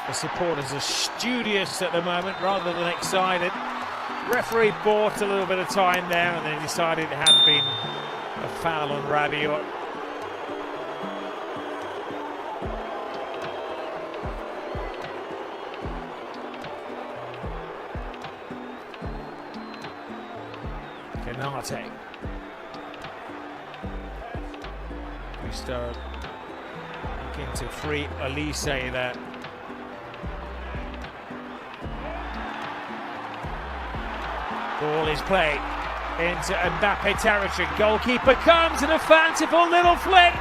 The supporters are studious at the moment rather than excited. Referee bought a little bit of time there and then decided it had been a foul on Rabiot. Canate. Cristo looking to free Elise there. Ball is played into Mbappé territory. Goalkeeper comes and a fanciful little flick.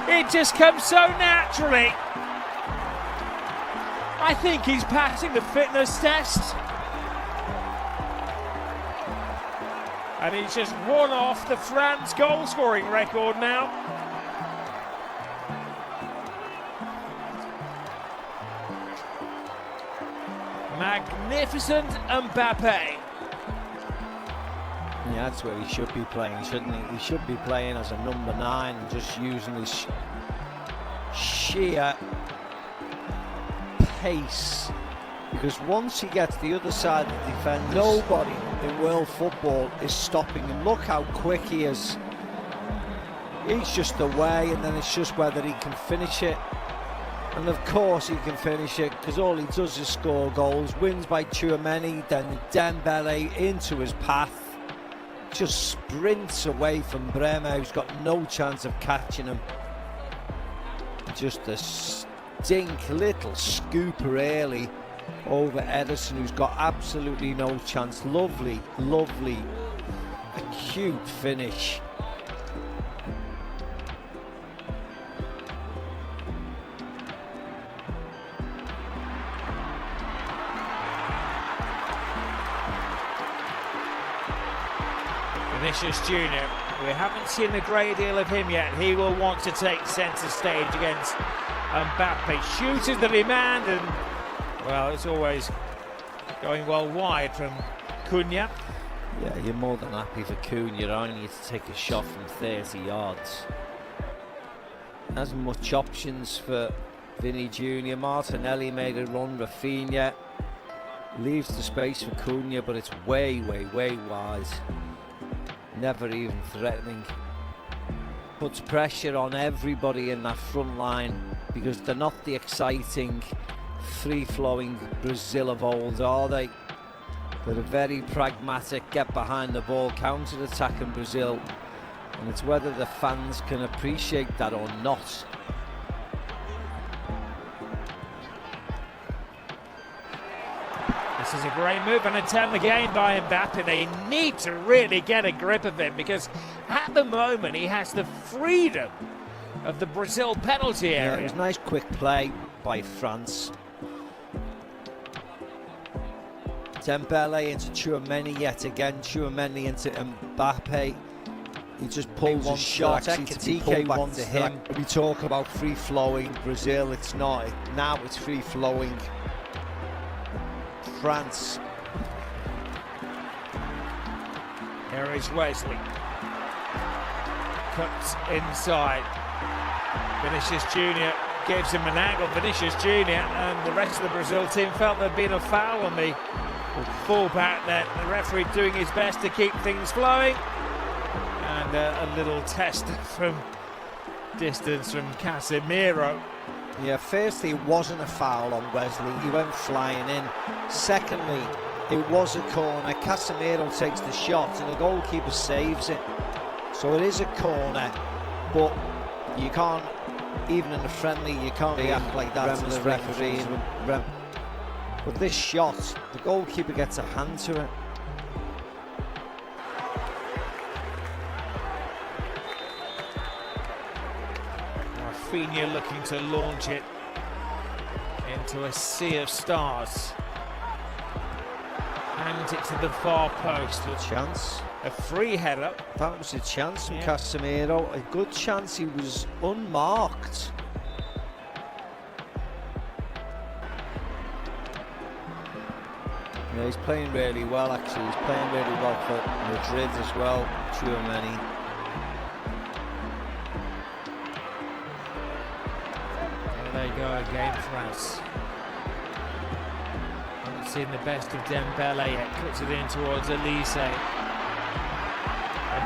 It just comes so naturally. I think he's passing the fitness test. And he's just run off the France goal scoring record now. Magnificent Mbappé. Yeah, that's where he should be playing, shouldn't he? He should be playing as a number 9 and just using his sheer pace. Because once he gets the other side of the defence, nobody in world football is stopping him. Look how quick he is. He's just away, and then it's just whether he can finish it. And of course he can finish it, because all he does is score goals. Wins by Tchouaméni, then Dembélé into his path. Just sprints away from Bremer, who's got no chance of catching him. Just a stink little scooper early over Edison, who's got absolutely no chance. Lovely, lovely, acute finish. Vinicius Jr., we haven't seen a great deal of him yet. He will want to take centre stage against Mbappé. Shoots the demand, and well, it's always going well wide from Cunha. Yeah, you're more than happy for Cunha. You only need to take a shot from 30 yards. Hasn't much options for Vinny Jr. Martinelli made a run. Rafinha leaves the space for Cunha, but it's way, way, way wide. Never even threatening. Puts pressure on everybody in that front line, because they're not the exciting, free-flowing Brazil of old, are they? They're a very pragmatic, get behind the ball, counter-attack in Brazil, and it's whether the fans can appreciate that or not. This is a great move and attempt again by Mbappé. They need to really get a grip of him, because at the moment he has the freedom of the Brazil penalty area. Yeah, it was nice quick play by France. Dembélé into Tchouaméni yet again. Tchouaméni into Mbappé. He just pulled one shot. Ekitike wants to him. We talk about free-flowing Brazil. It's not. Now it's free-flowing France. Here is Wesley. Cuts inside. Vinicius Jr. gives him an angle. Vinicius Jr. and the rest of the Brazil team felt there'd been a foul on the fullback there. The referee doing his best to keep things flowing. And a little test from distance from Casemiro. Yeah, firstly, it wasn't a foul on Wesley. He went flying in. Secondly, it was a corner. Casemiro takes the shot and the goalkeeper saves it. So it is a corner, but you can't, even in a friendly, you can't react like that to the referee. But this shot, the goalkeeper gets a hand to it. Rafinha looking to launch it into a sea of stars. Hands it to the far post. A chance. A free header. That was a chance from Casemiro. A good chance. He was unmarked. Yeah, he's playing really well, actually. He's playing really well for Madrid as well. Tchouaméni. There they go again, France. Haven't seen the best of Dembele yet. Puts it in towards Elise.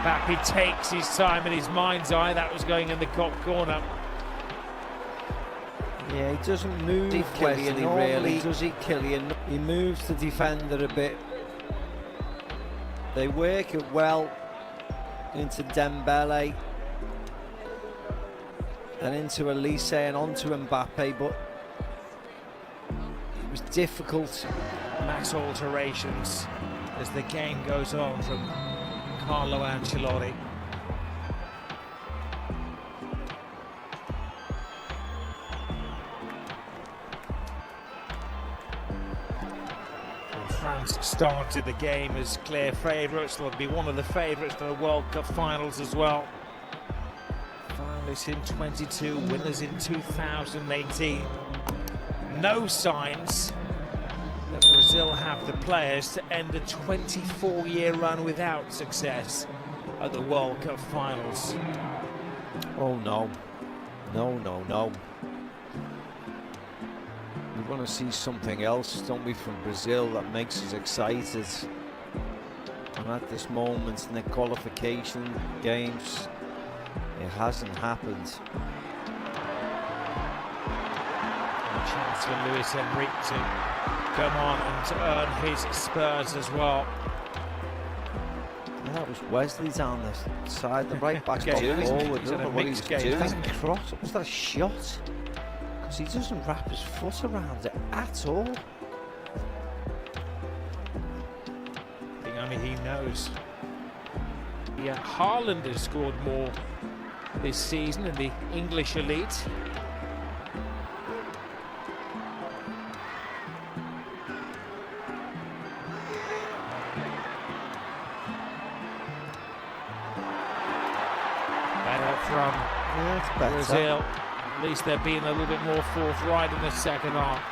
Mbappé takes his time in his mind's eye. That was going in the top corner. Yeah, he doesn't move Wesley really, does he, Kylian? He moves the defender a bit. They work it well into Dembele, then into Elise and onto Mbappé, but it was difficult. Mass alterations as the game goes on from Carlo Ancelotti. France started the game as clear favourites. They'll be one of the favourites for the World Cup finals as well. Finalists in 22, winners in 2018. No signs that Brazil have the players to end a 24-year run without success at the World Cup finals. Oh no, no, no, no. We want to see something else, don't we, from Brazil that makes us excited. And at this moment in the qualification games, it hasn't happened. A chance for Luis Enrique to come on and to earn his spurs as well. Yeah, that was Wesley down the side, the right back forward. I don't know what he was doing. Cross, was that a shot? Because he doesn't wrap his foot around it at all. I think only he knows. Yeah, Haaland has scored more this season in the English elite. Better from Brazil. At least they're being a little bit more forthright in the second half.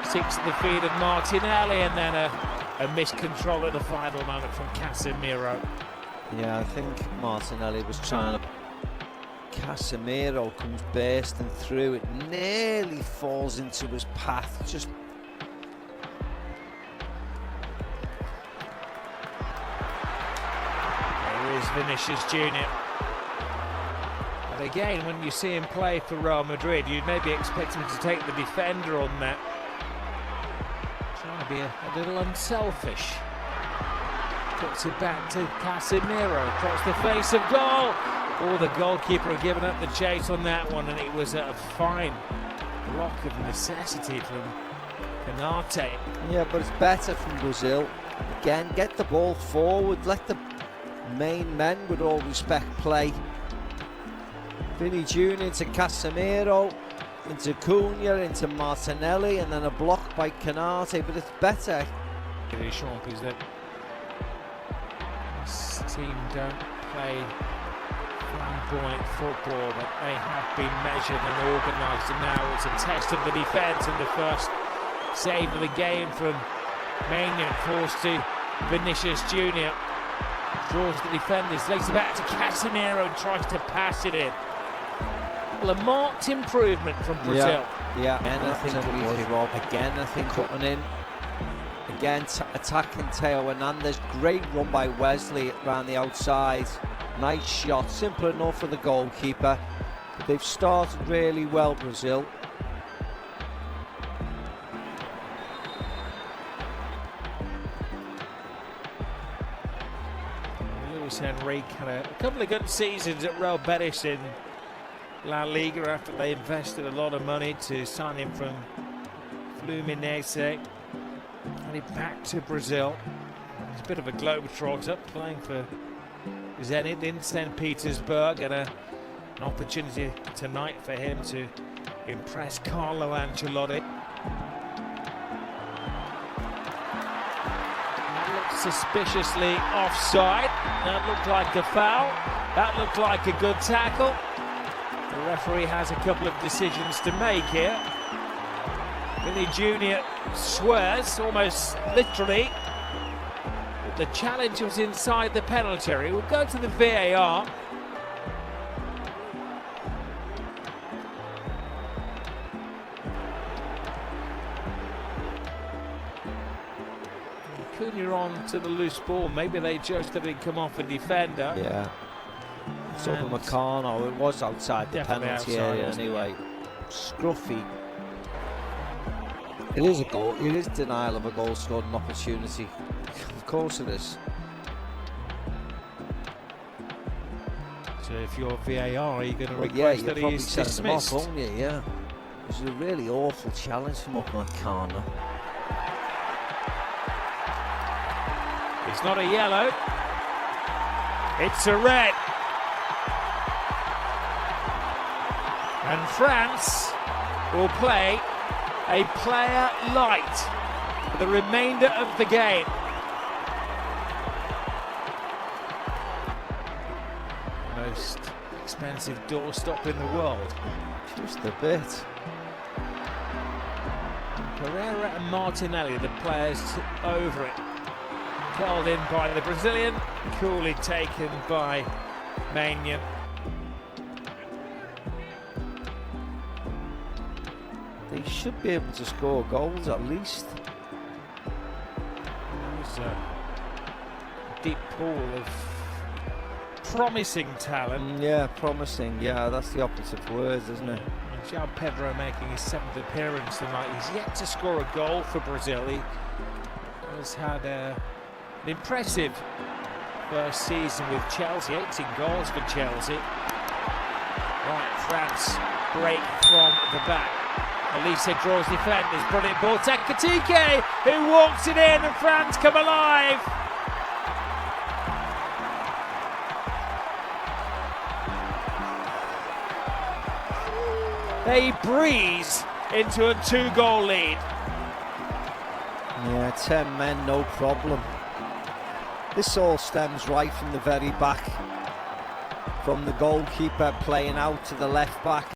Six at the feet of Martinelli, and then a miscontrol at the final moment from Casemiro. Yeah, I think Martinelli was trying to... Casemiro comes bursting through. It nearly falls into his path. Just... There is Vinicius Jr. But again, when you see him play for Real Madrid, you'd maybe expect him to take the defender on that. Trying to be a little unselfish. Puts it back to Casemiro across the face of goal. Oh, the goalkeeper had given up the chase on that one, and it was a fine block of necessity from Canate. Yeah, but it's better from Brazil. Again, get the ball forward, let the main men, with all respect, play. Vinny Jr. into Casemiro, into Cunha, into Martinelli, and then a block by Canate, but it's better. Deschamps is that this team don't play flamboyant football, but they have been measured and organised, and now it's a test of the defence, and the first save of the game from Maignan falls to Vinicius Jr. Draws the defenders, lays it back to Casemiro and tries to pass it in. Well, a marked improvement from Brazil. Yeah. Again, I think it was Rob. Again, I think cutting in. Again, attacking Theo Hernandez. Great run by Wesley around the outside. Nice shot, simple enough for the goalkeeper. But they've started really well, Brazil. Luis Enrique had a couple of good seasons at Real Betis in La Liga after they invested a lot of money to sign him from Fluminense. And he back to Brazil. He's a bit of a globetrotter, playing for Zenit in St. Petersburg, and an opportunity tonight for him to impress Carlo Ancelotti. That looked suspiciously offside. That looked like a foul. That looked like a good tackle. The referee has a couple of decisions to make here. Vinny Jr. swears, almost literally. The challenge was inside the penalty area. We'll go to the VAR. Acuna on to the loose ball. Maybe they judged that it didn't come off a defender. Yeah. It's over Marcano. It was outside the penalty area anyway. Scruffy. It is a goal. It is denial of a goal scored an opportunity. Of course it is. So if you're VAR, you're going to request that he is dismissed. Off, won't you? Yeah. It was a really awful challenge from Marcano. It's not a yellow. It's a red. And France will play a player light for the remainder of the game. Most expensive doorstop in the world. Just a bit. Pereira and Martinelli, the players over it. Curled in by the Brazilian, coolly taken by Maignan. They should be able to score goals at least. There's a deep pool of promising talent. Yeah, promising. Yeah, that's the opposite words, isn't it? João Pedro making his 7th appearance tonight. He's yet to score a goal for Brazil. He has had an impressive first season with Chelsea, 18 goals for Chelsea. Right, France break from the back. Elise draws defenders, brilliant ball to Ekitike, who walks it in, and France come alive. They breeze into a 2-goal lead. Yeah, 10 men, no problem. This all stems right from the very back, from the goalkeeper playing out to the left back.